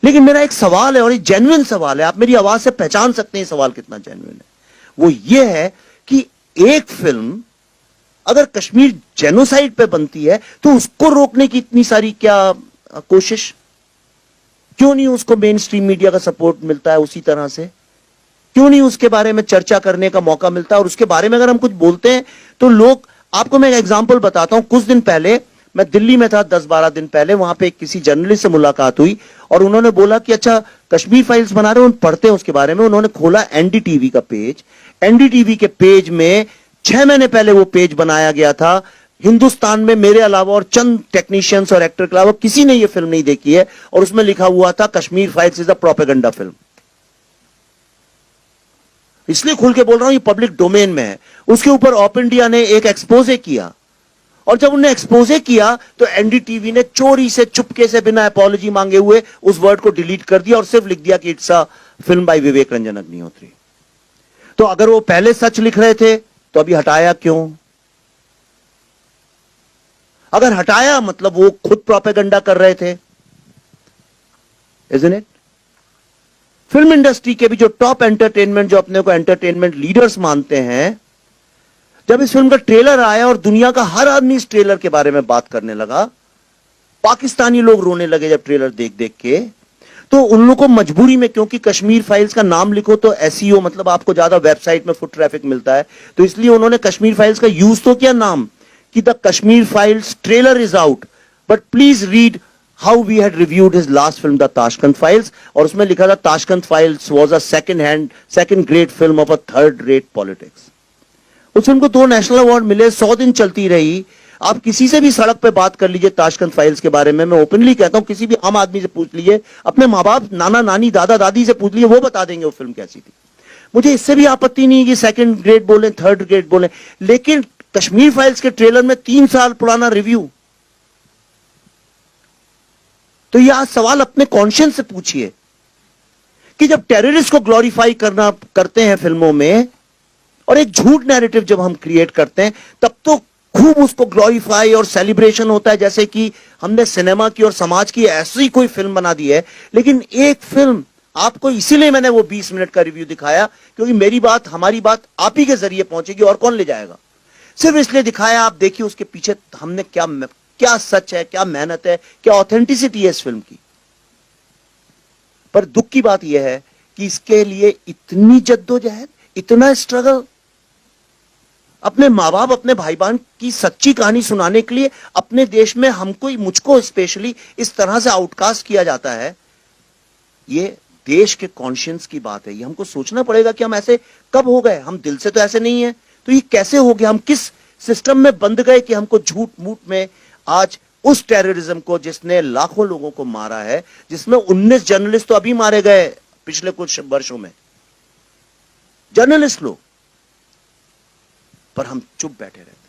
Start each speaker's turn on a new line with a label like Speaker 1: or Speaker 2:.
Speaker 1: लेकिन मेरा एक सवाल है, और एक जेन्युइन सवाल है, आप मेरी आवाज से पहचान सकते हैं सवाल कितना जेन्युइन है। वो ये है कि एक फिल्म अगर कश्मीर जेनोसाइड पे बनती है तो उसको रोकने की इतनी सारी क्या कोशिश, क्यों नहीं उसको मेन स्ट्रीम मीडिया का सपोर्ट मिलता है उसी तरह से? क्यों नहीं उसके बारे में चर्चा करने का मौका मिलता है? और उसके बारे में अगर हम कुछ बोलते हैं तो लोग, आपको मैं एक एग्जांपल बताता हूं। कुछ दिन पहले मैं दिल्ली में था, 10-12 दिन पहले, वहां पे किसी जर्नलिस्ट से मुलाकात हुई और उन्होंने बोला कि अच्छा कश्मीर फाइल्स बना रहे हो, पढ़ते हैं उसके बारे में। उन्होंने खोला एनडीटीवी का पेज। एनडीटीवी के पेज में 6 महीने पहले वो पेज बनाया गया था। हिंदुस्तान में मेरे अलावा और चंद टेक्नीशियंस और एक्टर के अलावा किसी ने यह फिल्म नहीं देखी है, और उसमें लिखा हुआ था Kashmir files is a propaganda film. इसलिए खुल के बोल रहा हूं, ये पब्लिक डोमेन में है। उसके ऊपर ऑप इंडिया ने एक एक्सपोजे किया, और जब उन्होंने एक्सपोजे किया तो एनडीटीवी ने चोरी से, चुपके से, बिना अपॉलॉजी मांगे हुए उस वर्ड को डिलीट कर दिया और सिर्फ लिख दिया कि इट्स अ फिल्म बाय विवेक रंजन अग्निहोत्री। तो अगर वो पहले सच लिख रहे थे तो अभी हटाया क्यों? अगर हटाया मतलब वो खुद प्रोपेगेंडा कर रहे थे, इज़न्ट इट? फिल्म इंडस्ट्री के भी जो टॉप एंटरटेनमेंट, जो अपने को एंटरटेनमेंट लीडर्स मानते हैं, जब इस फिल्म का ट्रेलर आया और दुनिया का हर आदमी इस ट्रेलर के बारे में बात करने लगा, पाकिस्तानी लोग रोने लगे जब ट्रेलर देख देख के, तो उन लोगों को मजबूरी में, क्योंकि कश्मीर फाइल्स का नाम लिखो तो एसईओ मतलब आपको ज्यादा वेबसाइट में फुट ट्रैफिक मिलता है, तो इसलिए उन्होंने कश्मीर फाइल्स का यूज तो किया नाम कि the Kashmir files trailer is out, but please read how we had reviewed his last film the Tashkent files, और उसमें लिखा था Tashkent files was a second great film of a third rate politics. उस फिल्म को 2 नेशनल अवार्ड मिले, 100 दिन चलती रही। आप किसी से भी सड़क पे बात कर लीजिए ताशकंद फाइल्स के बारे में, मैं ओपनली कहता हूं, किसी भी आम आदमी से पूछ लीजिए, अपने माँ बाप, नाना नानी, दादा दादी से पूछ लीजिए, वो बता देंगे वो फिल्म कैसी थी। मुझे इससे भी आपत्ति नहीं कि सेकंड ग्रेड बोले, थर्ड ग्रेड बोले, लेकिन कश्मीर फाइल्स के ट्रेलर में 3 साल पुराना रिव्यू। तो यह सवाल अपने कॉन्शियंस से पूछिए कि जब टेररिस्ट को ग्लोरीफाई करते हैं फिल्मों में, और एक झूठ नैरेटिव जब हम क्रिएट करते हैं, तब तो खूब उसको ग्लोरीफाई और सेलिब्रेशन होता है, जैसे कि हमने सिनेमा की और समाज की ऐसी कोई फिल्म बना दी है। लेकिन एक फिल्म आपको, इसीलिए मैंने वो 20 मिनट का रिव्यू दिखाया, क्योंकि मेरी बात, हमारी बात आप ही के जरिए पहुंचेगी, और कौन ले जाएगा। सिर्फ इसलिए दिखाया, आप देखिए उसके पीछे हमने क्या सच है, क्या मेहनत है, क्या ऑथेंटिसिटी है इस फिल्म की। पर दुख की बात यह है कि इसके लिए इतनी जद्दोजहद, इतना स्ट्रगल, अपने माँ बाप, अपने भाई बहन की सच्ची कहानी सुनाने के लिए अपने देश में हमको, मुझको स्पेशली इस तरह से आउटकास्ट किया जाता है। ये देश के कॉन्शियंस की बात है। ये हमको सोचना पड़ेगा कि हम ऐसे कब हो गए। हम दिल से तो ऐसे नहीं है, तो ये कैसे हो गया? हम किस सिस्टम में बंद गए कि हमको झूठ मूठ में आज उस टेररिज्म को, जिसने लाखों लोगों को मारा है, जिसमें 19 जर्नलिस्ट तो अभी मारे गए पिछले कुछ वर्षों में, जर्नलिस्ट लोग, पर हम चुप बैठे रहते हैं।